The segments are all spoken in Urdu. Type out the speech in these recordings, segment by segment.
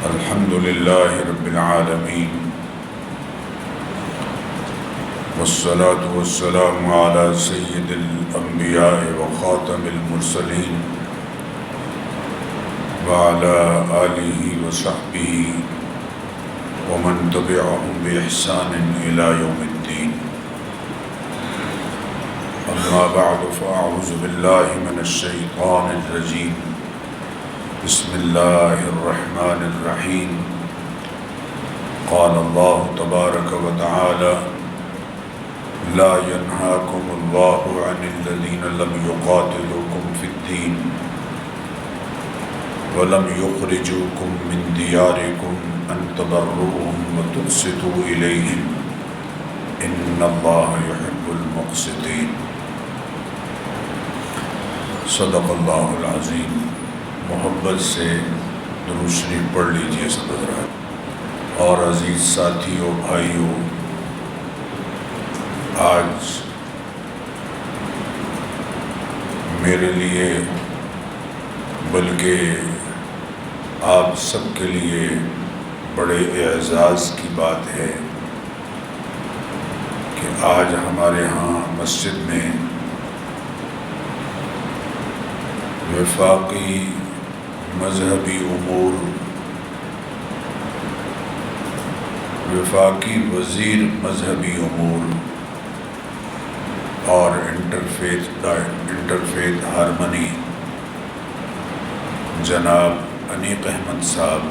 الحمد لله رب العالمين والصلاة والسلام على سيد الأنبياء وخاتم المرسلين وعلى آله وصحبه ومن تبعهم بإحسان إلى يوم الدين. أما بعد فأعوذ بالله من الشيطان الرجيم. بسم الله الرحمن الرحيم. قال الله تبارك وتعالى: لا ينهاكم الله عن الذين لم يقاتلوكم في الدين ولم يخرجوكم من دياركم أن تبروهم وتقسطوا إليهم إن الله يحب المقسطين. صدق اللہ العظیم. محبت سے درود شریف پڑھ لیجئے سب حضرات. اور عزیز ساتھیوں، بھائیوں، آج میرے لیے بلکہ آپ سب کے لیے بڑے اعزاز کی بات ہے کہ آج ہمارے ہاں مسجد میں وفاقی مذہبی امور وفاقی وزیر مذہبی امور اور انٹرفیتھ ہارمنی جناب انیق احمد صاحب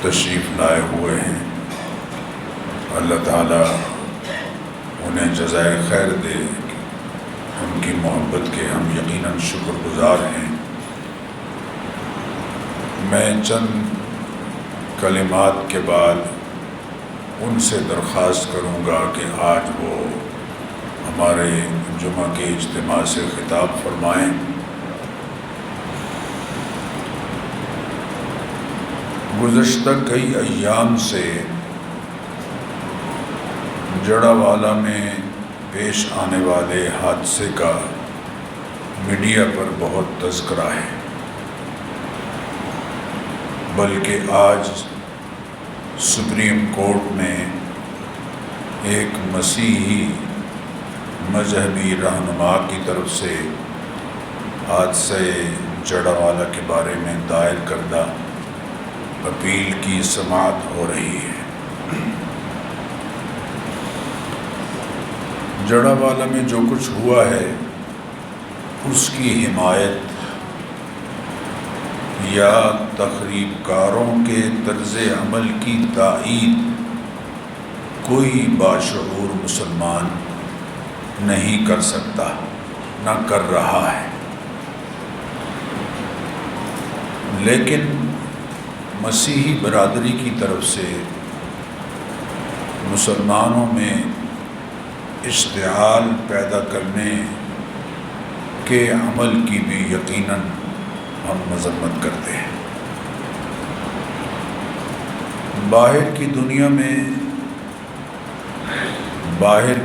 تشریف لائے ہوئے ہیں. اللہ تعالیٰ انہیں جزائے خیر دے. ان کی محبت کے ہم یقیناً شکر گزار ہیں. میں چند کلمات کے بعد ان سے درخواست کروں گا کہ آج وہ ہمارے جمعہ کے اجتماع سے خطاب فرمائیں. گزشتہ کئی ایام سے جڑاوالا میں پیش آنے والے حادثے کا میڈیا پر بہت تذکرہ ہے، بلکہ آج سپریم کورٹ میں ایک مسیحی مذہبی رہنما کی طرف سے حادثہ جڑاوالا کے بارے میں دائر کردہ اپیل کی سماعت ہو رہی ہے. جڑاوالا میں جو کچھ ہوا ہے اس کی حمایت یا تخریب کاروں کے طرز عمل کی تائید کوئی باشعور مسلمان نہیں کر سکتا، نہ کر رہا ہے. لیکن مسیحی برادری کی طرف سے مسلمانوں میں اشتعال پیدا کرنے کے عمل کی بھی یقیناً ہم مذمت کرتے ہیں. باہر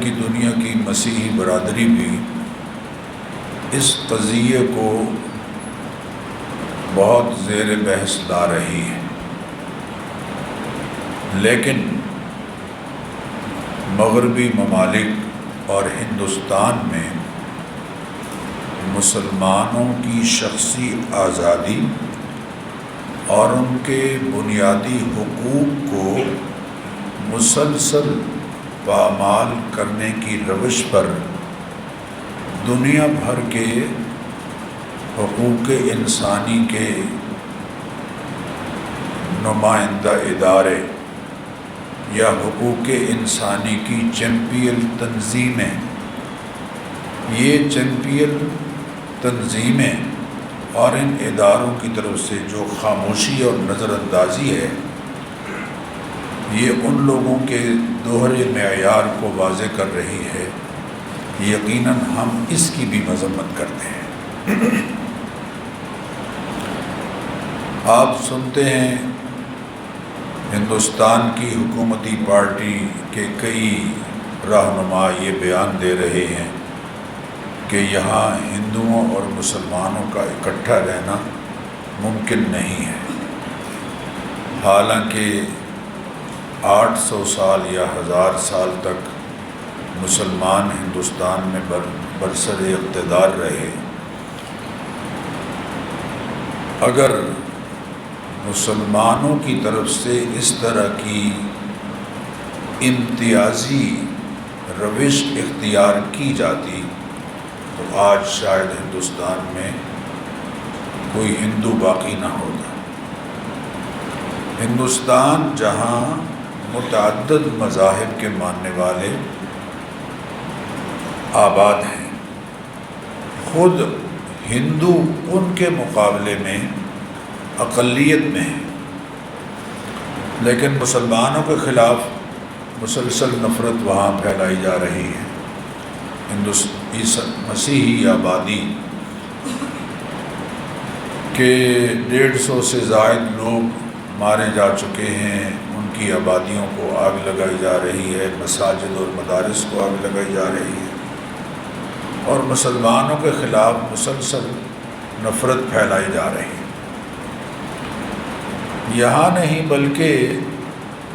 کی دنیا کی مسیحی برادری بھی اس قضیے کو بہت زیر بحث لا رہی ہے، لیکن مغربی ممالک اور ہندوستان میں مسلمانوں کی شخصی آزادی اور ان کے بنیادی حقوق کو مسلسل پامال کرنے کی روش پر دنیا بھر کے حقوق انسانی کے نمائندہ ادارے یا حقوق انسانی کی چیمپئن تنظیمیں، یہ چیمپئن تنظیمیں اور ان اداروں کی طرف سے جو خاموشی اور نظر اندازی ہے، یہ ان لوگوں کے دوہرے معیار کو واضح کر رہی ہے. یقیناً ہم اس کی بھی مذمت کرتے ہیں. آپ سنتے ہیں ہندوستان کی حکومتی پارٹی کے کئی رہنما یہ بیان دے رہے ہیں کہ یہاں ہندوؤں اور مسلمانوں کا اکٹھا رہنا ممکن نہیں ہے. حالانکہ 800 سال یا 1000 سال تک مسلمان ہندوستان میں برسر اقتدار رہے، اگر مسلمانوں کی طرف سے اس طرح کی امتیازی روش اختیار کی جاتی تو آج شاید ہندوستان میں کوئی ہندو باقی نہ ہوتا۔ ہندوستان جہاں متعدد مذاہب کے ماننے والے آباد ہیں، خود ہندو ان کے مقابلے میں اقلیت میں ہیں، لیکن مسلمانوں کے خلاف مسلسل نفرت وہاں پھیلائی جا رہی ہے۔ مسیحی آبادی کے 150 سے زائد لوگ مارے جا چکے ہیں، ان کی آبادیوں کو آگ لگائی جا رہی ہے، مساجد اور مدارس کو آگ لگائی جا رہی ہے، اور مسلمانوں کے خلاف مسلسل نفرت پھیلائی جا رہی ہے۔ یہاں نہیں بلکہ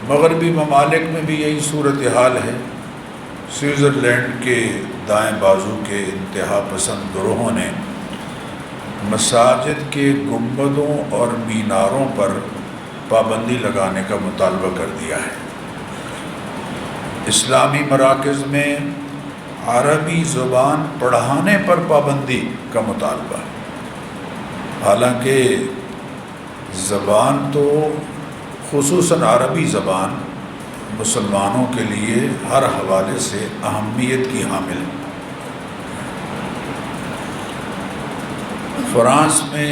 مغربی ممالک میں بھی یہی صورتحال ہے۔ سوئٹزرلینڈ کے دائیں بازو کے انتہا پسند گروہوں نے مساجد کے گنبدوں اور میناروں پر پابندی لگانے کا مطالبہ کر دیا ہے۔ اسلامی مراکز میں عربی زبان پڑھانے پر پابندی کا مطالبہ، حالانکہ زبان تو خصوصاً عربی زبان مسلمانوں کے لیے ہر حوالے سے اہمیت کی حامل ہے۔ فرانس میں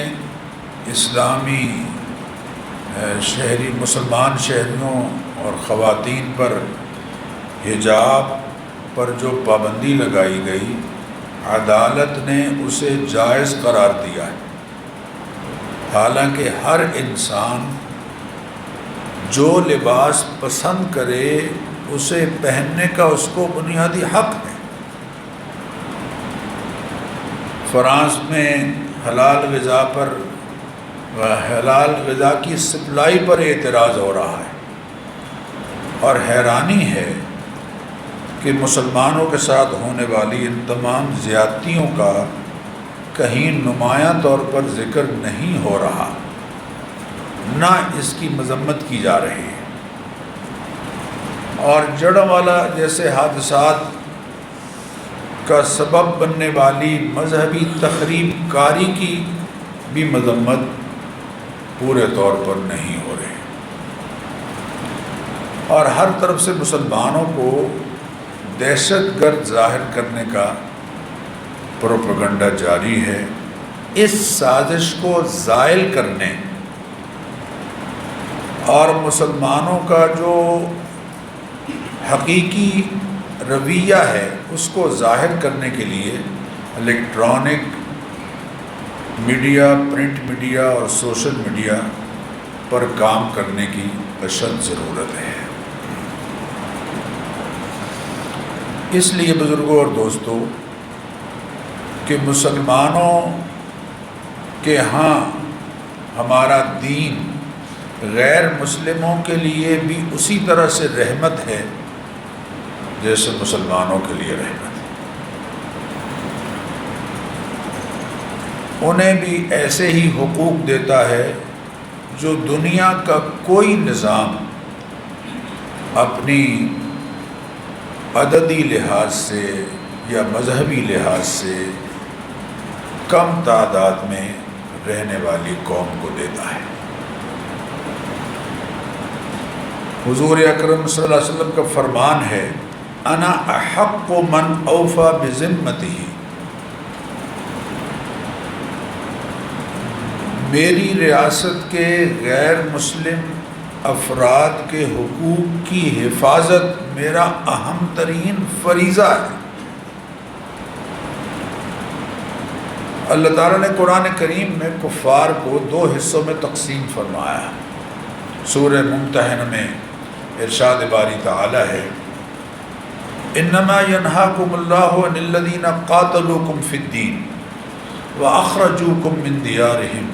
اسلامی مسلمان شہریوں اور خواتین پر حجاب پر جو پابندی لگائی گئی، عدالت نے اسے جائز قرار دیا ہے، حالانکہ ہر انسان جو لباس پسند کرے اسے پہننے کا اس کو بنیادی حق ہے۔ فرانس میں حلال غذا کی سپلائی پر اعتراض ہو رہا ہے، اور حیرانی ہے کہ مسلمانوں کے ساتھ ہونے والی ان تمام زیادتیوں کا کہیں نمایاں طور پر ذکر نہیں ہو رہا، نہ اس کی مذمت کی جا رہی ہے۔ اور جڑوالا جیسے حادثات کا سبب بننے والی مذہبی تخریب کاری کی بھی مذمت پورے طور پر نہیں ہو رہی، اور ہر طرف سے مسلمانوں کو دہشت گرد ظاہر کرنے کا پروپیگنڈا جاری ہے۔ اس سازش کو زائل کرنے اور مسلمانوں کا جو حقیقی رویہ ہے اس کو ظاہر کرنے کے لیے الیکٹرانک میڈیا، پرنٹ میڈیا اور سوشل میڈیا پر کام کرنے کی اشد ضرورت ہے۔ اس لیے بزرگوں اور دوستوں کہ مسلمانوں کے ہاں ہمارا دین غیر مسلموں کے لیے بھی اسی طرح سے رحمت ہے جیسے مسلمانوں کے لیے رحمت ہے۔ انہیں بھی ایسے ہی حقوق دیتا ہے جو دنیا کا کوئی نظام اپنی عددی لحاظ سے یا مذہبی لحاظ سے کم تعداد میں رہنے والی قوم کو دیتا ہے۔ حضور اکرم صلی اللہ علیہ وسلم کا فرمان ہے، انا احق من اوفی بذمتہ، میری ریاست کے غیر مسلم افراد کے حقوق کی حفاظت میرا اہم ترین فریضہ ہے۔ اللہ تعالیٰ نے قرآن کریم میں کفار کو 2 حصوں میں تقسیم فرمایا۔ سورہ ممتحنہ میں ارشاد باری تعالیٰ ہے، انما ینہاکم اللہ عن الذین قاتلوکم فی الدین واخرجوکم من دیارہم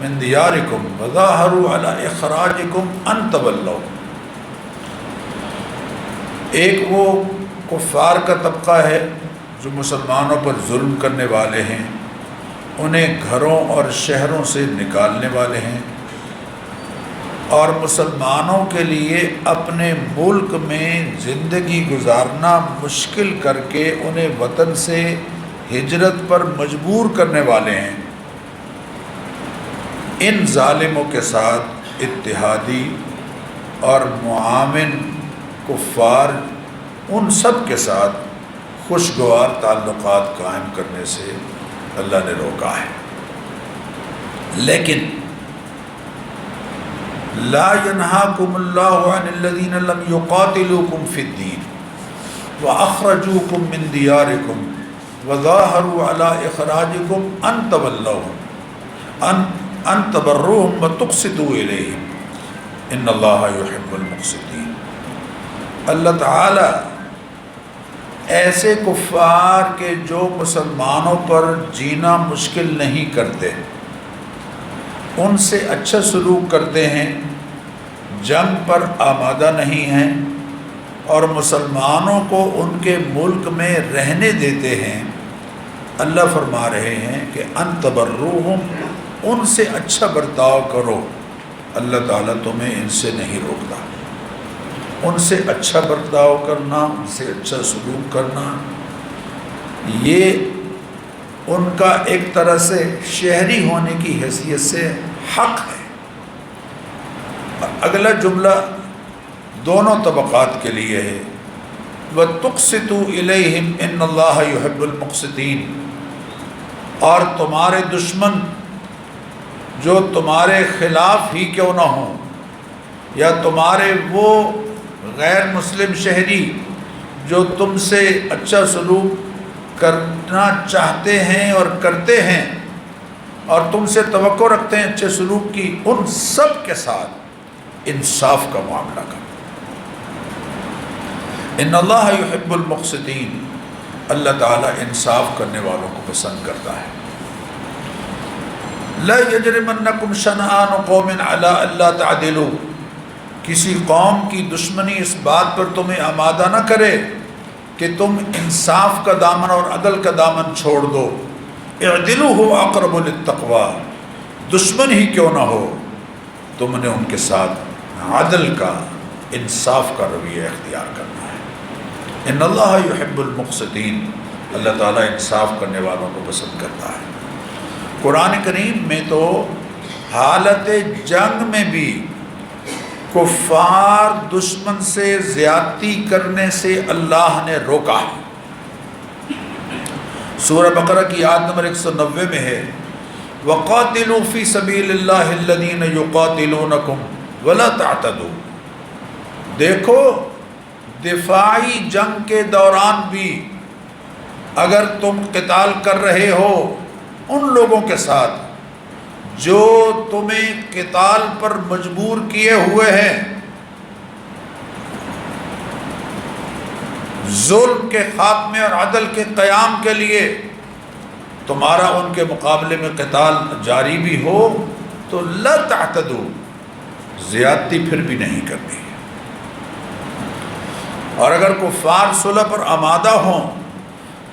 من دیارکم وظاہروا علی اخراجکم ان تولوا۔ ایک وہ کفار کا طبقہ ہے جو مسلمانوں پر ظلم کرنے والے ہیں، انہیں گھروں اور شہروں سے نکالنے والے ہیں، اور مسلمانوں کے لیے اپنے ملک میں زندگی گزارنا مشکل کر کے انہیں وطن سے ہجرت پر مجبور کرنے والے ہیں۔ ان ظالموں کے ساتھ اتحادی اور معاون کفار، ان سب کے ساتھ خوشگوار تعلقات قائم کرنے سے اللہ نے روکا ہے۔ لیکن لا ینہاکم اللہ عن الذین لم یقاتلوکم فی الدین واخرجوکم من دیارکم وظاہروا علی اخراجکم ان تولوہم ان تبروہم وتقسطوا الیہم ان اللہ یحب المقسطین۔ اللہ تعالی ایسے کفار کے جو مسلمانوں پر جینا مشکل نہیں کرتے، ان سے اچھا سلوک کرتے ہیں، جنگ پر آمادہ نہیں ہیں، اور مسلمانوں کو ان کے ملک میں رہنے دیتے ہیں، اللہ فرما رہے ہیں کہ ان تبروہم، ان سے اچھا برتاؤ کرو۔ اللہ تعالیٰ تمہیں ان سے نہیں روکتا۔ ان سے اچھا برتاؤ کرنا، ان سے اچھا سلوک کرنا، یہ ان کا ایک طرح سے شہری ہونے کی حیثیت سے حق ہے۔ اگلا جملہ دونوں طبقات کے لیے ہے، وَتُقْسِطُوا إِلَيْهِمْ إِنَّ اللَّهَ يُحِبُّ الْمُقْسِطِينَ، اور تمہارے دشمن جو تمہارے خلاف ہی کیوں نہ ہوں، یا تمہارے وہ غیر مسلم شہری جو تم سے اچھا سلوک کرنا چاہتے ہیں اور کرتے ہیں اور تم سے توقع رکھتے ہیں اچھے سلوک کی، ان سب کے ساتھ انصاف کا معاملہ کرو۔ ان اللہ یحب المقسطین، اللہ تعالیٰ انصاف کرنے والوں کو پسند کرتا ہے۔ لا یجرمنکم شنآن قوم علی الا تعدلوا، کسی قوم کی دشمنی اس بات پر تمہیں آمادہ نہ کرے کہ تم انصاف کا دامن اور عدل کا دامن چھوڑ دو۔ اعدلوا هو اقرب للتقوی، دشمن ہی کیوں نہ ہو، تم نے ان کے ساتھ عدل کا، انصاف کا رویہ اختیار کرنا ہے۔ ان اللہ یحب المقسطین، اللہ تعالیٰ انصاف کرنے والوں کو پسند کرتا ہے۔ قرآن کریم میں تو حالت جنگ میں بھی کفار دشمن سے زیادتی کرنے سے اللہ نے روکا ہے۔ سورہ بقرہ کی آیت نمبر 190 میں ہے، وَقَاتِلُوا فِي سَبِيلِ اللَّهِ الَّذِينَ يُقَاتِلُونَكُمْ وَلَا تَعْتَدُوا، دیکھو دفاعی جنگ کے دوران بھی اگر تم قتال کر رہے ہو ان لوگوں کے ساتھ جو تمہیں قتال پر مجبور کیے ہوئے ہیں، ظلم کے خاتمے اور عدل کے قیام کے لیے، تمہارا ان کے مقابلے میں قتال جاری بھی ہو تو لا تعتدوا، زیادتی پھر بھی نہیں کرنی۔ اور اگر کفار صلح پر آمادہ ہوں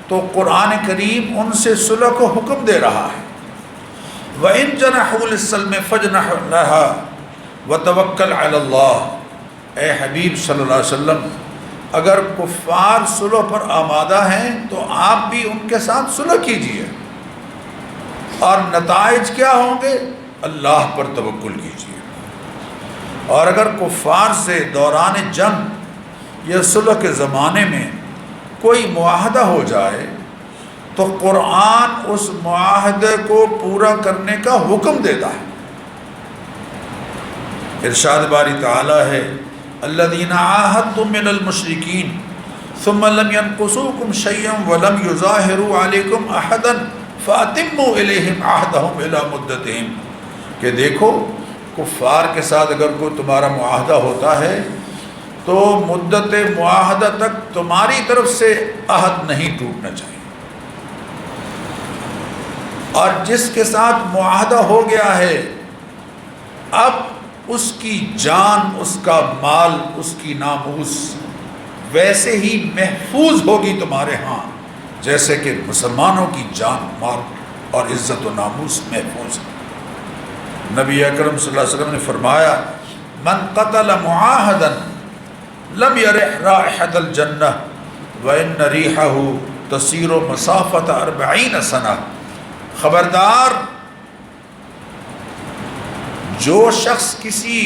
تو قرآن کریم ان سے صلح کو حکم دے رہا ہے۔ وَإِن جَنَحُوا لِلسَّلْمِ فَاجْنَحْ لَهَا وَتَوَكَّلْ عَلَى اللَّهِ، اے حبیب صلی اللہ علیہ وسلم، اگر کفار صلح پر آمادہ ہیں تو آپ بھی ان کے ساتھ صلح کیجیے، اور نتائج کیا ہوں گے، اللہ پر توکل کیجیے۔ اور اگر کفار سے دوران جنگ یا صلح کے زمانے میں کوئی معاہدہ ہو جائے تو قرآن اس معاہدے کو پورا کرنے کا حکم دیتا ہے۔ ارشاد باری تعالی ہے، الذین عاہدتم من المشرکین ثم لم ينقصوکم شیئا ولم یظاہروا علیکم احدا فاتموا الیہم عہدہم الی مدتہم، کہ دیکھو کفار کے ساتھ اگر کوئی تمہارا معاہدہ ہوتا ہے تو مدت معاہدہ تک تمہاری طرف سے عہد نہیں ٹوٹنا چاہیے، اور جس کے ساتھ معاہدہ ہو گیا ہے اب اس کی جان، اس کا مال، اس کی ناموس ویسے ہی محفوظ ہوگی تمہارے ہاں جیسے کہ مسلمانوں کی جان، مال اور عزت و ناموس محفوظ ہے۔ نبی اکرم صلی اللہ علیہ وسلم نے فرمایا من قتل معاہدا لم یرح رائحۃ الجنہ وان ریحہ تسیر مسافۃ 40 سنہ۔ خبردار، جو شخص کسی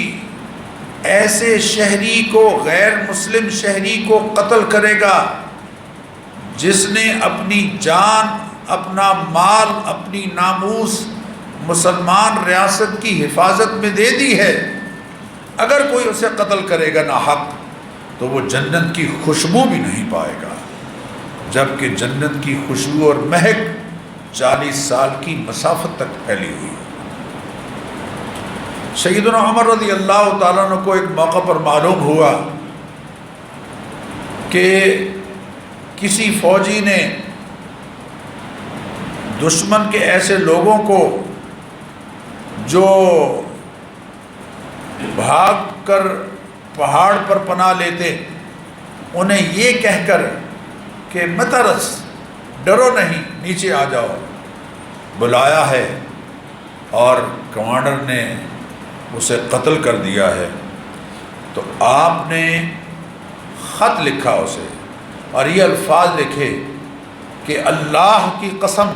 ایسے شہری کو، غیر مسلم شہری کو قتل کرے گا جس نے اپنی جان، اپنا مال، اپنی ناموس مسلمان ریاست کی حفاظت میں دے دی ہے، اگر کوئی اسے قتل کرے گا ناحق تو وہ جنت کی خوشبو بھی نہیں پائے گا، جبکہ جنت کی خوشبو اور مہک 40 سال کی مسافت تک پھیلی ہوئی۔ سیدنا عمر رضی اللہ تعالیٰ عنہ کو ایک موقع پر معلوم ہوا کہ کسی فوجی نے دشمن کے ایسے لوگوں کو جو بھاگ کر پہاڑ پر پناہ لیتے، انہیں یہ کہہ کر کہ مترس، ڈرو نہیں، نیچے آ جاؤ، بلایا ہے اور کمانڈر نے اسے قتل کر دیا ہے، تو آپ نے خط لکھا اسے اور یہ الفاظ لکھے کہ اللہ کی قسم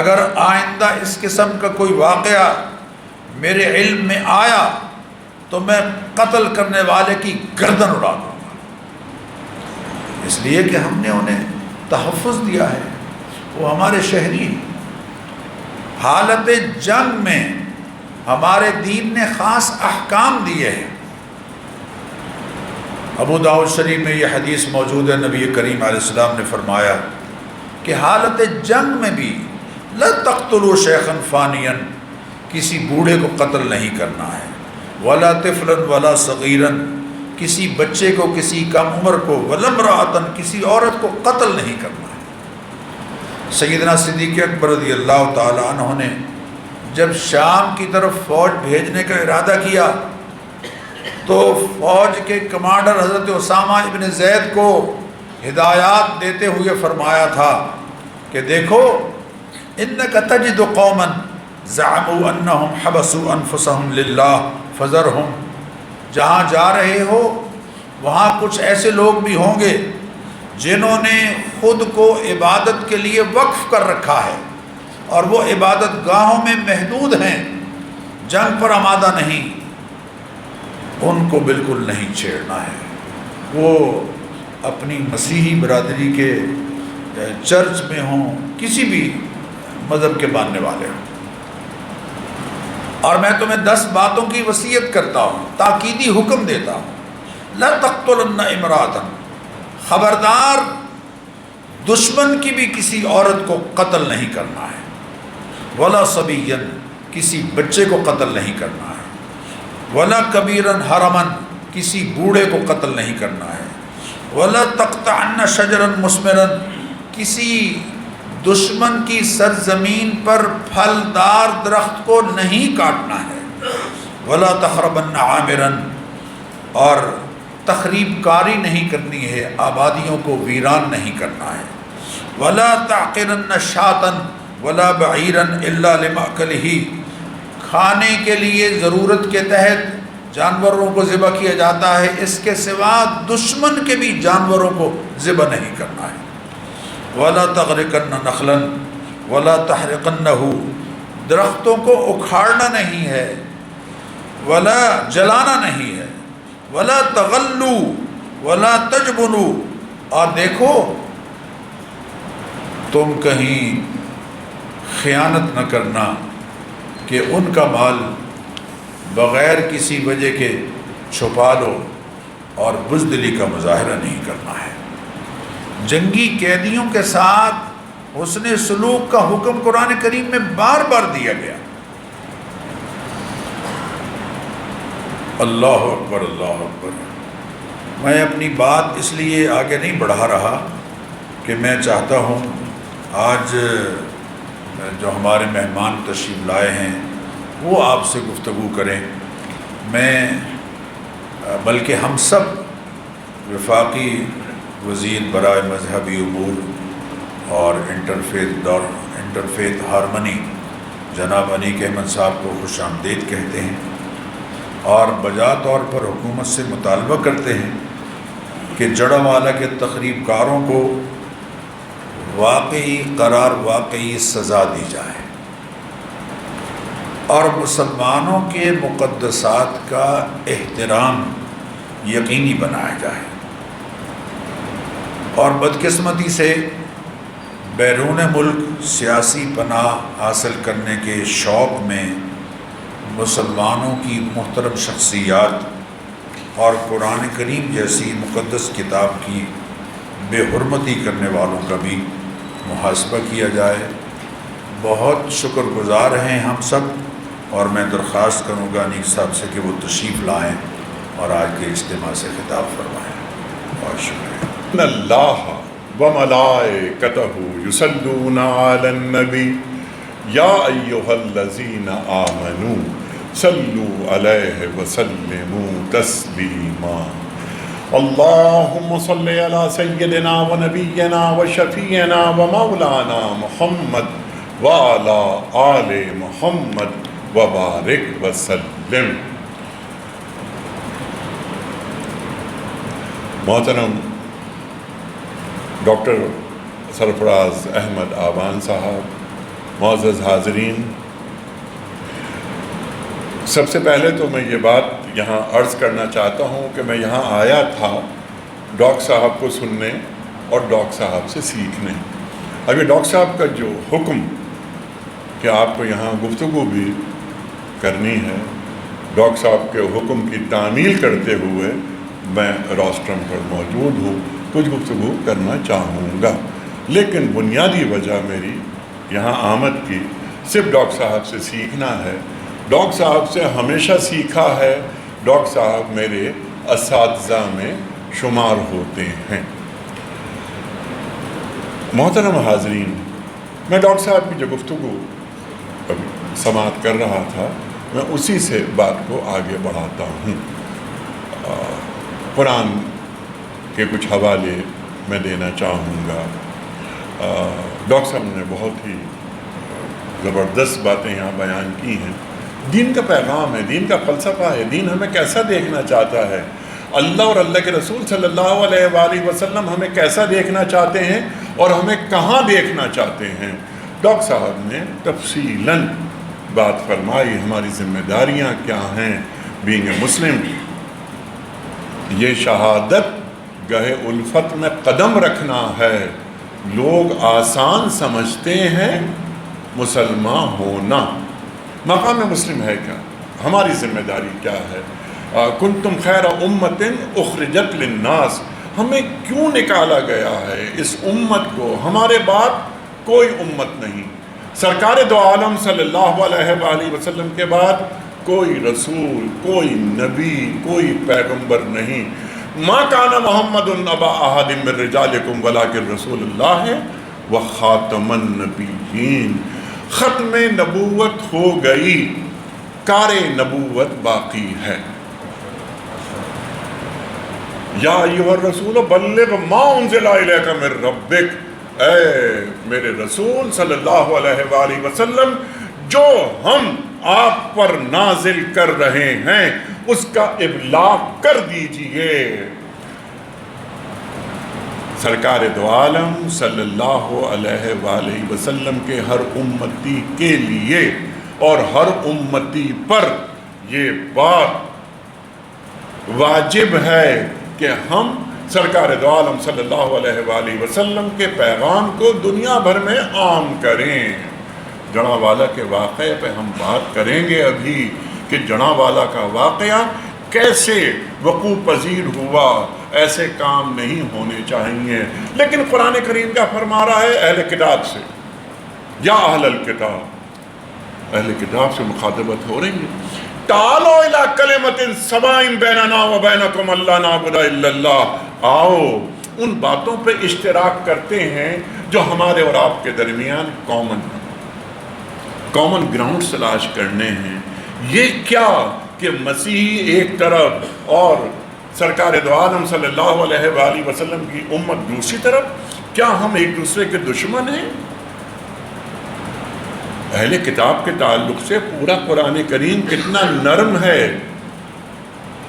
اگر آئندہ اس قسم کا کوئی واقعہ میرے علم میں آیا تو میں قتل کرنے والے کی گردن اڑا دوں گا، اس لیے کہ ہم نے انہیں تحفظ دیا ہے، وہ ہمارے شہری ہیں۔ حالت جنگ میں ہمارے دین نے خاص احکام دیے ہیں۔ ابو داؤد شریف میں یہ حدیث موجود ہے، نبی کریم علیہ السلام نے فرمایا کہ حالت جنگ میں بھی لا تقتلوا شیخا فانیا، کسی بوڑھے کو قتل نہیں کرنا ہے، ولا طفلا ولا صغیرا، کسی بچے کو، کسی کم عمر کو، ولا امرأۃ، کسی عورت کو قتل نہیں کرنا ہے۔ سیدنا صدیق اکبر رضی اللہ تعالی عنہ نے جب شام کی طرف فوج بھیجنے کا ارادہ کیا تو فوج کے کمانڈر حضرت اسامہ ابن زید کو ہدایات دیتے ہوئے فرمایا تھا کہ دیکھو انک تجد قوما زعموا انہم حبسوا انفسہم للہ فذرہم، جہاں جا رہے ہو وہاں کچھ ایسے لوگ بھی ہوں گے جنہوں نے خود کو عبادت کے لیے وقف کر رکھا ہے اور وہ عبادت گاہوں میں محدود ہیں، جنگ پر آمادہ نہیں، ان کو بالکل نہیں چھیڑنا ہے، وہ اپنی مسیحی برادری کے چرچ میں ہوں، کسی بھی مذہب کے ماننے والے ہوں۔ اور میں تمہیں 10 باتوں کی وصیت کرتا ہوں، تاکیدی حکم دیتا ہوں، لا تقتلن امرأۃ، خبردار دشمن کی بھی کسی عورت کو قتل نہیں کرنا ہے، ولا صبیا، کسی بچے کو قتل نہیں کرنا ہے، ولا کبیرا حرما، کسی بوڑھے کو قتل نہیں کرنا ہے، ولا تقطعن شجرا مثمرا، کسی دشمن کی سرزمین پر پھلدار درخت کو نہیں کاٹنا ہے، ولا تخربن عامرا، اور تخریب کاری نہیں کرنی ہے، آبادیوں کو ویران نہیں کرنا ہے، ولا تعقرن شاۃ ولا بعیرا الا لمأکلہ، کھانے کے لیے ضرورت کے تحت جانوروں کو ذبح کیا جاتا ہے، اس کے سوا دشمن کے بھی جانوروں کو ذبح نہیں کرنا ہے، ولا تغرقن نخلا ولا تحرقنہ، درختوں کو اکھاڑنا نہیں ہے، ولا جلانا نہیں ہے، ولا تغلوا ولا تجبنوا، اور دیکھو تم کہیں خیانت نہ کرنا کہ ان کا مال بغیر کسی وجہ کے چھپا لو، اور بزدلی کا مظاہرہ نہیں کرنا ہے۔ جنگی قیدیوں کے ساتھ حسن سلوک کا حکم قرآن کریم میں بار بار دیا گیا۔ اللہ اکبر، اللہ اکبر۔ میں اپنی بات اس لیے آگے نہیں بڑھا رہا کہ میں چاہتا ہوں آج جو ہمارے مہمان تشریف لائے ہیں وہ آپ سے گفتگو کریں۔ میں بلکہ ہم سب وفاقی وزیر برائے مذہبی امور اور انٹرفیتھ ہارمنی جناب انیک احمد صاحب کو خوش آمدید کہتے ہیں اور بجا طور پر حکومت سے مطالبہ کرتے ہیں کہ جڑاوالا کے تخریب کاروں کو واقعی سزا دی جائے اور مسلمانوں کے مقدسات کا احترام یقینی بنایا جائے، اور بدقسمتی سے بیرون ملک سیاسی پناہ حاصل کرنے کے شوق میں مسلمانوں کی محترم شخصیات اور قرآن کریم جیسی مقدس کتاب کی بے حرمتی کرنے والوں کا بھی محاسبہ کیا جائے۔ بہت شکر گزار ہیں ہم سب، اور میں درخواست کروں گا انیک صاحب سے کہ وہ تشریف لائیں اور آج کے اجتماع سے خطاب فرمائیں۔ بہت شکریہ۔ ان اللہ وملائکتہ یصلون علی النبی یا ایہا الذین آمنوا صلوا علیہ وسلموا تسلیما۔ اللہم صلی علی سیدنا ونبینا وشفیعنا ومولانا محمد وعلی آل محمد وبارک وسلم۔ محترم ڈاکٹر سرفراز احمد آبان صاحب، معزز حاضرین، سب سے پہلے تو میں یہ بات یہاں عرض کرنا چاہتا ہوں کہ میں یہاں آیا تھا ڈاکٹر صاحب کو سننے اور ڈاکٹر صاحب سے سیکھنے۔ ابھی ڈاکٹر صاحب کا جو حکم کہ آپ کو یہاں گفتگو بھی کرنی ہے، ڈاکٹر صاحب کے حکم کی تعمیل کرتے ہوئے میں روسٹرم پر موجود ہوں، کچھ گفتگو کرنا چاہوں گا، لیکن بنیادی وجہ میری یہاں آمد کی صرف ڈاکٹر صاحب سے سیکھنا ہے۔ ڈاکٹر صاحب سے ہمیشہ سیکھا ہے، ڈاکٹر صاحب میرے اساتذہ میں شمار ہوتے ہیں۔ محترم حاضرین، میں ڈاکٹر صاحب کی جو گفتگو سماعت کر رہا تھا، میں اسی سے بات کو آگے بڑھاتا ہوں۔ قرآن کے کچھ حوالے میں دینا چاہوں گا۔ ڈاکٹر صاحب نے بہت ہی زبردست باتیں یہاں بیان کی ہیں۔ دین کا پیغام ہے، دین کا فلسفہ ہے، دین ہمیں کیسا دیکھنا چاہتا ہے، اللہ اور اللہ کے رسول صلی اللہ علیہ وآلہ وسلم ہمیں کیسا دیکھنا چاہتے ہیں اور ہمیں کہاں دیکھنا چاہتے ہیں۔ ڈاکٹر صاحب نے تفصیلاً بات فرمائی، ہماری ذمہ داریاں کیا ہیں بینگ اے مسلم۔ یہ شہادت گہے الفت میں قدم رکھنا ہے۔ لوگ آسان سمجھتے ہیں مسلمان ہونا۔ مقام مسلم ہے کیا؟ ہماری ذمہ داری کیا ہے؟ کنتم خیر امت اخرجت للناس، ہمیں کیوں نکالا گیا ہے اس امت کو؟ ہمارے بعد کوئی امت نہیں، سرکار دو عالم صلی اللہ علیہ وآلہ وسلم کے بعد کوئی رسول، کوئی نبی، کوئی پیغمبر نہیں۔ ما کان محمد ابا احد من رجالکم ولکن رسول اللہ وخاتم النبیین۔ ختم نبوت ہو گئی، کار نبوت باقی ہے۔ یا ایھا الرسول بلغ ما انزل الیک من ربک، اے میرے رسول صلی اللہ علیہ وآلہ وسلم، جو ہم آپ پر نازل کر رہے ہیں اس کا ابلاغ کر دیجئے۔ سرکار دو عالم صلی اللہ علیہ وآلہ وسلم کے ہر امتی کے لیے اور ہر امتی پر یہ بات واجب ہے کہ ہم سرکار دو عالم صلی اللہ علیہ وآلہ وسلم کے پیغام کو دنیا بھر میں عام کریں۔ جڑاوالا کے واقعے پہ ہم بات کریں گے ابھی کہ جڑاوالا کا واقعہ کیسے وقوع پذیر ہوا۔ ایسے کام نہیں ہونے چاہیے، لیکن قرآن کریم کیا فرما رہا ہے اہل کتاب سے؟ یا اہل الکتاب، اہل کتاب سے مخاطبت ہو رہی ہے۔ تعالوا الی کلمۃ سواء بیننا وبینکم الا نعبد الا اللہ، آؤ ان باتوں پہ اشتراک کرتے ہیں جو ہمارے اور آپ کے درمیان کامن گراؤنڈ تلاش کرنے ہیں۔ یہ کیا کہ مسیح ایک طرف اور سرکار دو عالم صلی اللہ علیہ وآلہ وسلم کی امت دوسری طرف، کیا ہم ایک دوسرے کے دشمن ہیں؟ اہل کتاب کے تعلق سے پورا قرآن کریم کتنا نرم ہے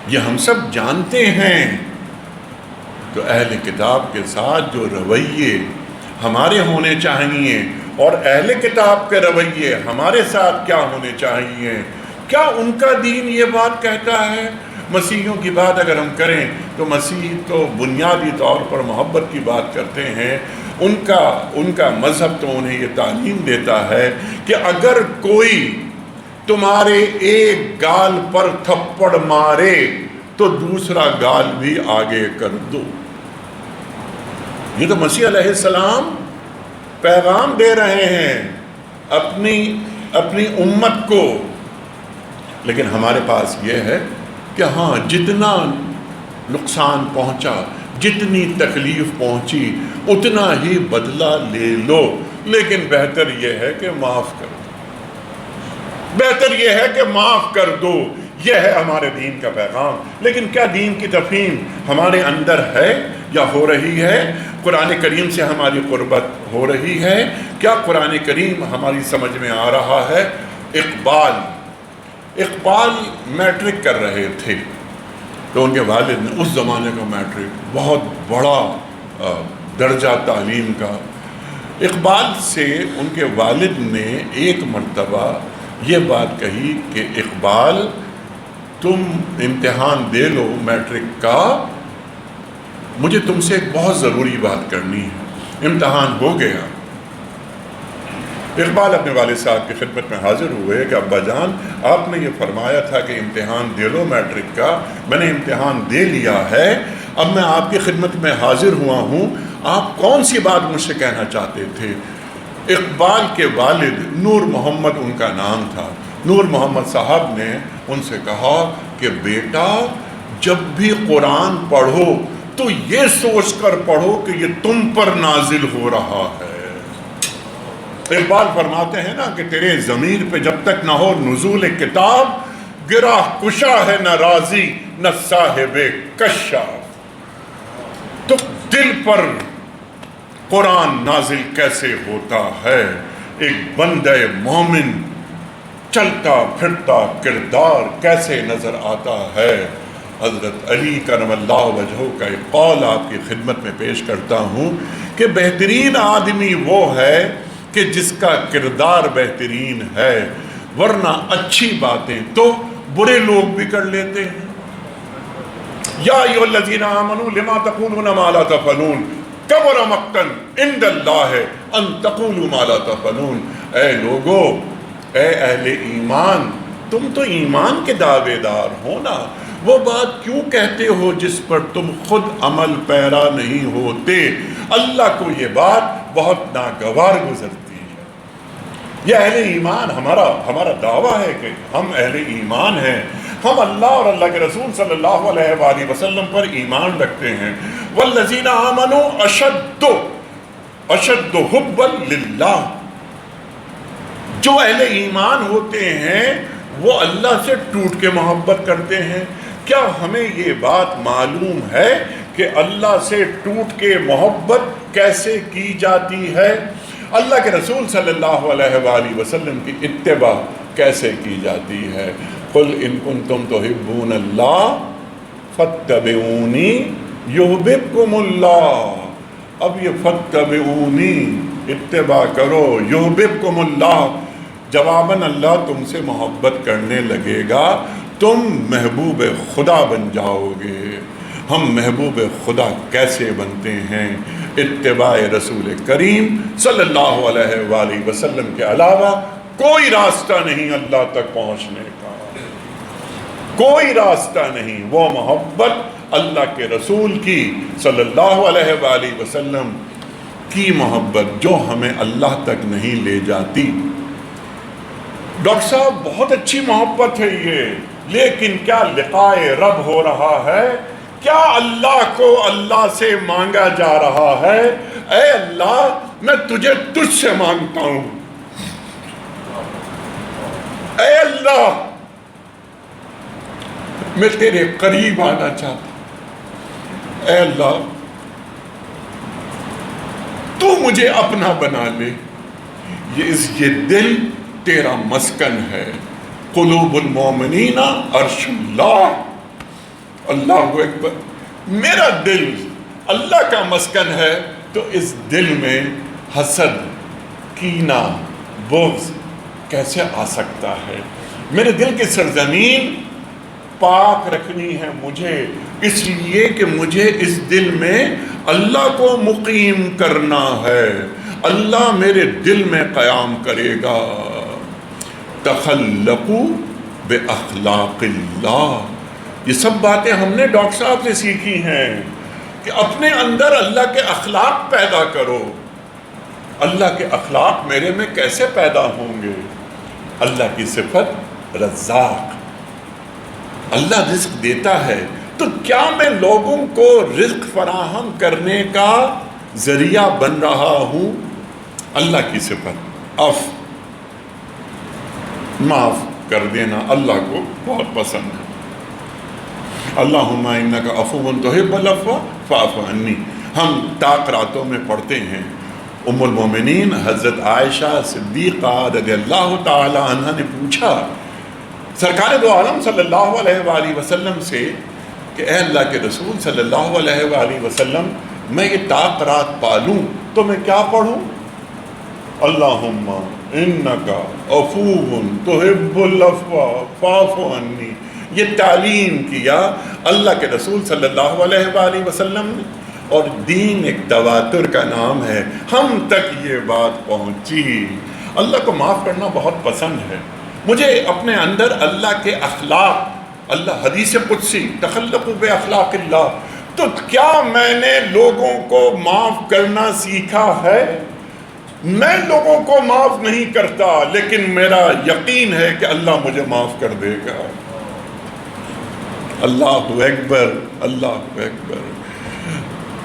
یہ ہم سب جانتے ہیں۔ تو اہل کتاب کے ساتھ جو رویے ہمارے ہونے چاہیے اور اہل کتاب کے رویے ہمارے ساتھ کیا ہونے چاہیے، کیا ان کا دین یہ بات کہتا ہے؟ مسیحیوں کی بات اگر ہم کریں تو مسیح تو بنیادی طور پر محبت کی بات کرتے ہیں۔ ان کا مذہب تو انہیں یہ تعلیم دیتا ہے کہ اگر کوئی تمہارے ایک گال پر تھپڑ مارے تو دوسرا گال بھی آگے کر دو۔ یہ تو مسیح علیہ السلام پیغام دے رہے ہیں اپنی امت کو۔ لیکن ہمارے پاس یہ ہے کہ ہاں جتنا نقصان پہنچا، جتنی تکلیف پہنچی اتنا ہی بدلہ لے لو، لیکن بہتر یہ ہے کہ معاف کر دو، بہتر یہ ہے کہ معاف کر دو۔ یہ ہے ہمارے دین کا پیغام۔ لیکن کیا دین کی تفہیم ہمارے اندر ہے یا ہو رہی ہے؟ قرآن کریم سے ہماری قربت ہو رہی ہے؟ کیا قرآن کریم ہماری سمجھ میں آ رہا ہے؟ اقبال میٹرک کر رہے تھے تو ان کے والد نے، اس زمانے کا میٹرک بہت بڑا درجہ تعلیم کا، اقبال سے ان کے والد نے ایک مرتبہ یہ بات کہی کہ اقبال تم امتحان دے لو میٹرک کا، مجھے تم سے ایک بہت ضروری بات کرنی ہے۔ امتحان ہو گیا، اقبال اپنے والد صاحب کی خدمت میں حاضر ہوئے کہ ابا جان آپ نے یہ فرمایا تھا کہ امتحان دے لو میٹرک کا، میں نے امتحان دے لیا ہے، اب میں آپ کی خدمت میں حاضر ہوا ہوں، آپ کون سی بات مجھ سے کہنا چاہتے تھے؟ اقبال کے والد نور محمد ان کا نام تھا، نور محمد صاحب نے ان سے کہا کہ بیٹا جب بھی قرآن پڑھو تو یہ سوچ کر پڑھو کہ یہ تم پر نازل ہو رہا ہے۔ اقبال فرماتے ہیں نا کہ تیرے ضمیر پہ جب تک نہ ہو نزول کتاب، گرہ کشا ہے نہ راضی نہ صاحب کشاف۔ تو دل پر قرآن نازل کیسے ہوتا ہے؟ ایک بندہ مومن چلتا پھرتا کردار کیسے نظر آتا ہے؟ حضرت علی کرم اللہ وجہہ کا ایک قول آپ کی خدمت میں پیش کرتا ہوں کہ بہترین آدمی وہ ہے کہ جس کا کردار بہترین ہے، ورنہ اچھی باتیں تو برے لوگ بھی کر لیتے ہیں۔ یا ایھا الذین آمنوا لما تقولون ما لا تفعلون کبر مقتا عند اللہ ان تقولوا ما لا تفعلون۔ اے لوگو، اے اہل ایمان، تم تو ایمان کے دعوے دار ہو نا، وہ بات کیوں کہتے ہو جس پر تم خود عمل پیرا نہیں ہوتے؟ اللہ کو یہ بات بہت ناگوار گزرتی ہے۔ یہ اہل ایمان، ہمارا دعویٰ ہے کہ ہم اہل ایمان ہیں، ہم اللہ اور اللہ کے رسول صلی اللہ علیہ وآلہ وسلم پر ایمان رکھتے ہیں۔ والذین آمنوا اشد حبا للہ۔ جو اہل ایمان ہوتے ہیں وہ اللہ سے ٹوٹ کے محبت کرتے ہیں۔ کیا ہمیں یہ بات معلوم ہے کہ اللہ سے ٹوٹ کے محبت کیسے کی جاتی ہے؟ اللہ کے رسول صلی اللہ علیہ وآلہ وسلم کی اتباع کیسے کی جاتی ہے؟ قل ان کنتم تحبون اللہ فاتبعونی یحببکم اللہ۔ اب یہ فاتبعونی، اتباع کرو، یحببکم اللہ، جواباً اللہ تم سے محبت کرنے لگے گا، تم محبوب خدا بن جاؤ گے۔ ہم محبوب خدا کیسے بنتے ہیں؟ اتباع رسول کریم صلی اللہ علیہ وآلہ وسلم کے علاوہ کوئی راستہ نہیں اللہ تک پہنچنے کا، کوئی راستہ نہیں۔ وہ محبت اللہ کے رسول کی صلی اللہ علیہ وآلہ وسلم کی محبت جو ہمیں اللہ تک نہیں لے جاتی۔ ڈاکٹر صاحب بہت اچھی محبت ہے یہ، لیکن کیا لقائے رب ہو رہا ہے؟ کیا اللہ کو اللہ سے مانگا جا رہا ہے؟ اے اللہ میں تجھے تجھ سے مانگتا ہوں، اے اللہ میں تیرے قریب آنا چاہتا، اے اللہ تو مجھے اپنا بنا لے۔ یہ دل تیرا مسکن ہے، قلوب المومنین عرش اللہ، اللہ اکبر۔ میرا دل اللہ کا مسکن ہے، تو اس دل میں حسد، کینہ، بغض کیسے آ سکتا ہے؟ میرے دل کی سرزمین پاک رکھنی ہے مجھے، اس لیے کہ مجھے اس دل میں اللہ کو مقیم کرنا ہے، اللہ میرے دل میں قیام کرے گا۔ تخلقوا باخلاق اللہ، یہ سب باتیں ہم نے ڈاکٹر صاحب سے سیکھی ہیں کہ اپنے اندر اللہ کے اخلاق پیدا کرو۔ اللہ کے اخلاق میرے میں کیسے پیدا ہوں گے؟ اللہ کی صفت رزاق، اللہ رزق دیتا ہے، تو کیا میں لوگوں کو رزق فراہم کرنے کا ذریعہ بن رہا ہوں؟ اللہ کی صفت عفو، معاف کر دینا اللہ کو بہت پسند ہے۔ اللہم انک عفو تحب العفو فاعف عنی، ہم طاق راتوں میں پڑھتے ہیں۔ ام المومنین حضرت عائشہ صدیقہ رضی اللہ تعالی عنہ نے پوچھا سرکار دو عالم صلی اللہ علیہ وآلہ وسلم سے کہ اے اللہ کے رسول صلی اللہ علیہ وآلہ وسلم، میں یہ طاق رات پالوں تو میں کیا پڑھوں؟ اللہم انک عفو تحب العفو فاعف عنی۔ یہ تعلیم کیا اللہ کے رسول صلی اللہ علیہ وآلہ وسلم نے، اور دین ایک تواتر کا نام ہے، ہم تک یہ بات پہنچی۔ اللہ کو معاف کرنا بہت پسند ہے مجھے، اپنے اندر اللہ کے اخلاق، اللہ حدیث قدسی تخلقوا باخلاق اللہ، تو کیا میں نے لوگوں کو معاف کرنا سیکھا ہے؟ میں لوگوں کو معاف نہیں کرتا، لیکن میرا یقین ہے کہ اللہ مجھے معاف کر دے گا۔ اللہ اکبر، اللہ اکبر۔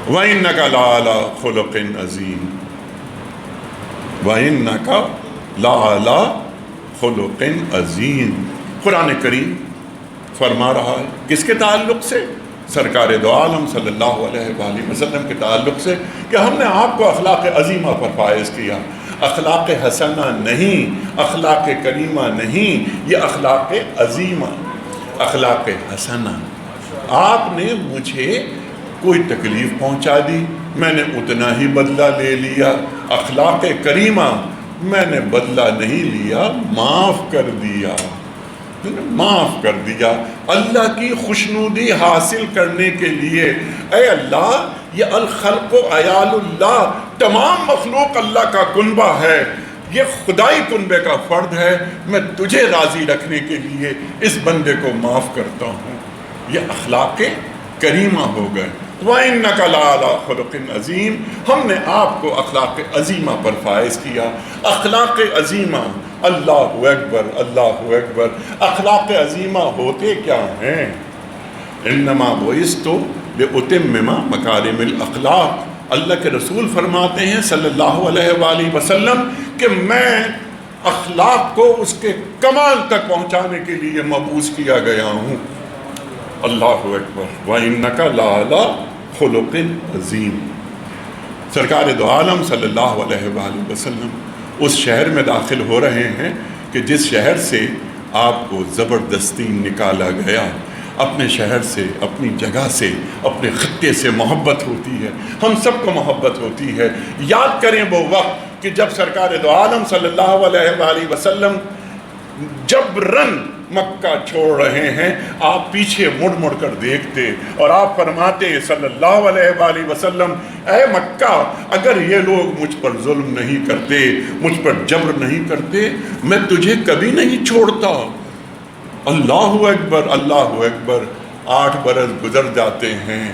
وَإِنَّكَ لَعَلَىٰ خُلُقٍ عَظِيمٍ، وَإِنَّكَ لَعَلَىٰ خُلُقٍ عَظِيمٍ۔ قرآن کریم فرما رہا ہے کس کے تعلق سے؟ سرکار دو عالم صلی اللہ علیہ وآلہ وسلم کے تعلق سے، کہ ہم نے آپ کو اخلاق عظیمہ پر فائز کیا۔ اخلاق حسنہ نہیں، اخلاق کریمہ نہیں، یہ اخلاق عظیمہ، اخلاق حسنہ۔ آپ نے مجھے کوئی تکلیف پہنچا دی، میں نے اتنا ہی بدلہ لے لیا۔ اخلاق کریمہ، میں نے بدلہ نہیں لیا، معاف کر دیا، معاف کر دیا۔ اللہ کی خوشنودی حاصل کرنے کے لیے، اے اللہ یہ الخلق و عیال اللہ، تمام مخلوق اللہ کا کنبہ ہے، یہ خدائی کنبے کا فرد ہے، میں تجھے راضی رکھنے کے لیے اس بندے کو معاف کرتا ہوں۔ یہ اخلاق کریمہ ہو گئے۔ وَإِنَّكَ لَعَلَىٰ خُلُقٍ عَظِيمٍ، ہم نے آپ کو اخلاق عظیمہ پر فائز کیا۔ اخلاق عظیمہ، اللہ اکبر، اللہ اکبر۔ اخلاق عظیمہ ہوتے کیا ہیں؟ انما بعثت لأتمم مکارم الاخلاق، اللہ کے رسول فرماتے ہیں صلی اللہ علیہ وآلہ وسلم کہ میں اخلاق کو اس کے کمال تک پہنچانے کے لیے مبعوث کیا گیا ہوں۔ اللہ اکبر۔ وَإِنَّكَ لَعَلَىٰ خُلُقٍ عَظِيمٍ۔ سرکار دو عالم صلی اللہ علیہ وآلہ وسلم اس شہر میں داخل ہو رہے ہیں کہ جس شہر سے آپ کو زبردستی نکالا گیا۔ اپنے شہر سے، اپنی جگہ سے، اپنے خطے سے محبت ہوتی ہے، ہم سب کو محبت ہوتی ہے۔ یاد کریں وہ وقت کہ جب سرکار دو عالم صلی اللہ علیہ وآلہ وسلم جبراً مکہ چھوڑ رہے ہیں، آپ پیچھے مڑ مڑ کر دیکھتے اور آپ فرماتے صلی اللہ علیہ وآلہ وسلم، اے مکہ اگر یہ لوگ مجھ پر ظلم نہیں کرتے، مجھ پر جبر نہیں کرتے، میں تجھے کبھی نہیں چھوڑتا۔ اللہ اکبر، اللہ اکبر۔ 8 برس گزر جاتے ہیں،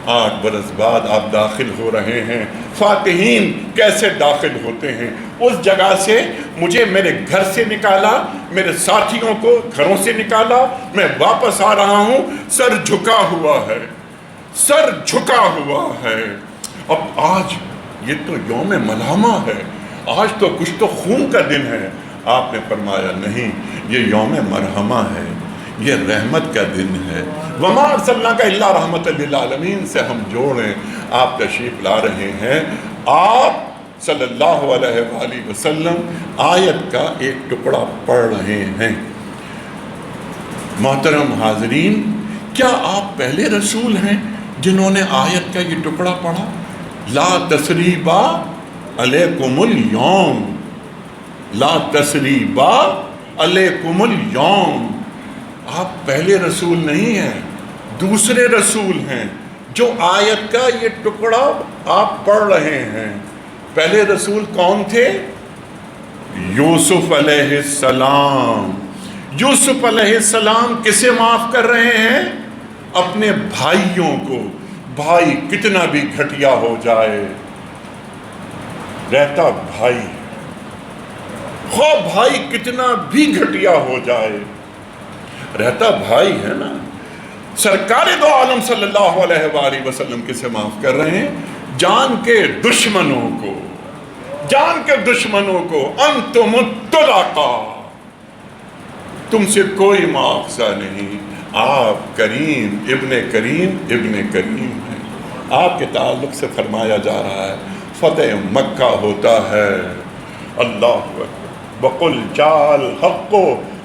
8 برس بعد آپ داخل ہو رہے ہیں۔ فاتحین کیسے داخل ہوتے ہیں؟ اس جگہ سے مجھے میرے گھر سے نکالا، میرے ساتھیوں کو گھروں سے نکالا، میں واپس آ رہا ہوں، سر جھکا ہوا ہے، سر جھکا ہوا ہے۔ اب آج یہ تو یوم ملحمہ ہے، آج تو کچھ تو خون کا دن ہے۔ آپ نے فرمایا نہیں، یہ یوم مرحمہ ہے، یہ رحمت کا دن ہے۔ وما ارسلناک الا رحمۃ للعالمین سے ہم جوڑیں، آپ تشریف لا رہے ہیں، آپ صلی اللہ علیہ وآلہ وسلم آیت کا ایک ٹکڑا پڑھ رہے ہیں۔ محترم حاضرین، کیا آپ پہلے رسول ہیں جنہوں نے آیت کا یہ ٹکڑا پڑھا؟ لا تثریب علیکم اليوم، لا تثریب علیکم اليوم۔ آپ پہلے رسول نہیں ہیں، دوسرے رسول ہیں جو آیت کا یہ ٹکڑا آپ پڑھ رہے ہیں۔ پہلے رسول کون تھے؟ یوسف علیہ السلام۔ یوسف علیہ السلام کسے معاف کر رہے ہیں؟ اپنے بھائیوں کو۔ بھائی کتنا بھی گھٹیا ہو جائے، رہتا بھائی، خواہ بھائی کتنا بھی گھٹیا ہو جائے، رہتا بھائی ہے نا۔ سرکار دو عالم صلی اللہ علیہ وآلہ وسلم کسے معاف کر رہے ہیں؟ جان کے دشمنوں کو، جان کے دشمنوں کو۔ انتم الطلقاء، تم سے کوئی مواخذہ نہیں، آپ کریم ابن کریم ابن کریم ہیں۔ آپ کے تعلق سے فرمایا جا رہا ہے فتح مکہ ہوتا ہے، اللہ اکبر، وَقُلْ جَاءَ الْحَقُّ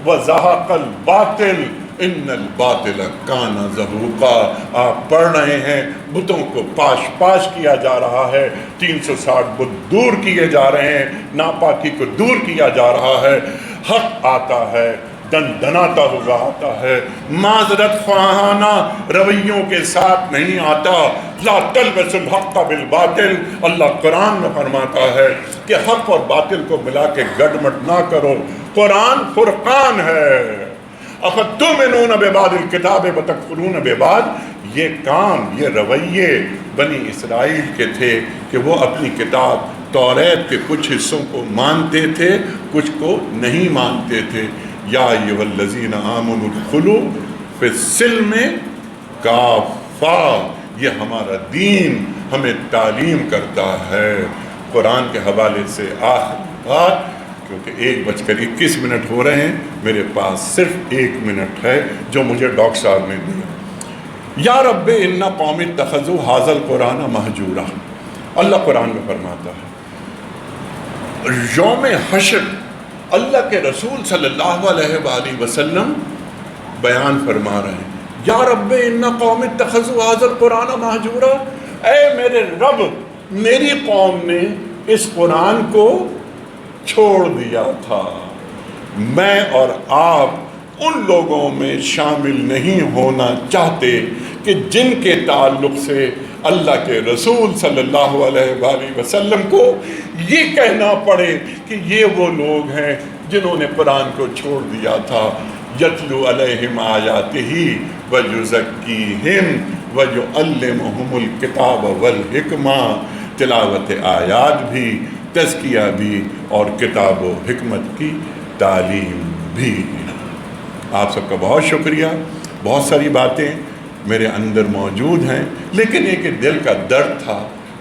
وَزَهَقَ الْبَاطِلُ ان الباطل کان زہوقا۔ آپ پڑھ رہے ہیں بتوں کو پاش پاش کیا جا رہا ہے، 360 بت دور کیے جا رہے ہیں، ناپاکی کو دور کیا جا رہا ہے، حق آتا ہے، دن دناتا ہوا آتا ہے، معذرت خواہانہ رویوں کے ساتھ نہیں آتا۔ لا تلبسوا الحق بالباطل، اللہ قرآن میں فرماتا ہے کہ حق اور باطل کو ملا کے گڈمٹ نہ کرو۔ قرآن فرقان ہے۔ افتؤمنون ببعض الکتاب وتکفرون ببعض، یہ کام، یہ رویے بنی اسرائیل کے تھے کہ وہ اپنی کتاب توریت کے کچھ حصوں کو مانتے تھے، کچھ کو نہیں مانتے تھے۔ یا ایھا الذین آمنوا ادخلوا فی السلم کافہ، یہ ہمارا دین ہمیں تعلیم کرتا ہے۔ قرآن کے حوالے سے آخر بات، کیونکہ 1:21 ہو رہے ہیں، میرے پاس صرف 1 منٹ ہے جو مجھے ڈاکٹر صاحب نے دیا۔ یا رب ان قوم اتخذوا ھذا القرآن مہجورا، اللہ قرآن میں فرماتا ہے یوم حشر اللہ کے رسول صلی اللہ علیہ وآلہ وسلم بیان فرما رہے ہیں، یا رب ان قوم اتخذوا ھذا القرآن مہجورا، اے میرے رب، میری قوم نے اس قرآن کو چھوڑ دیا تھا۔ میں اور آپ ان لوگوں میں شامل نہیں ہونا چاہتے کہ جن کے تعلق سے اللہ کے رسول صلی اللہ علیہ وآلہ وسلم کو یہ کہنا پڑے کہ یہ وہ لوگ ہیں جنہوں نے قرآن کو چھوڑ دیا تھا۔ یتلو علیہم آیاتہ ویزکیہم ویعلمہم الکتاب والحکمہ، تلاوت آیات بھی، تزکیہ بھی، اور کتاب و حکمت کی تعلیم بھی۔ آپ سب کا بہت شکریہ۔ بہت ساری باتیں میرے اندر موجود ہیں، لیکن ایک دل کا درد تھا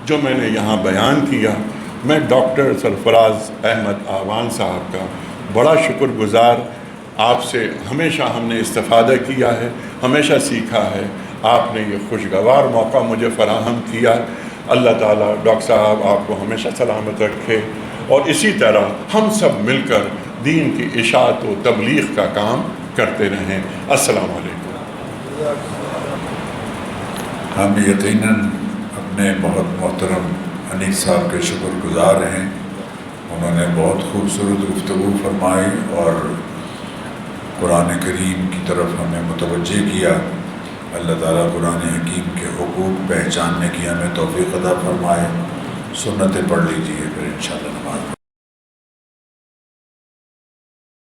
جو میں نے یہاں بیان کیا۔ میں ڈاکٹر سرفراز احمد آوان صاحب کا بڑا شکر گزار، آپ سے ہمیشہ ہم نے استفادہ کیا ہے، ہمیشہ سیکھا ہے۔ آپ نے یہ خوشگوار موقع مجھے فراہم کیا۔ اللہ تعالیٰ ڈاکٹر صاحب آپ کو ہمیشہ سلامت رکھے، اور اسی طرح ہم سب مل کر دین کی اشاعت و تبلیغ کا کام کرتے رہیں۔ السلام علیکم۔ ہم یقیناً اپنے بہت محترم انیس صاحب کے شکر گزار ہیں۔ انہوں نے بہت خوبصورت گفتگو فرمائی اور قرآن کریم کی طرف ہمیں متوجہ کیا۔ اللہ تعالیٰ قرآن حکیم کے حقوق پہچاننے کی ہمیں توفیق عطا فرمائے۔ سنتیں پڑھ لیجیے، پھر انشاءاللہ نماز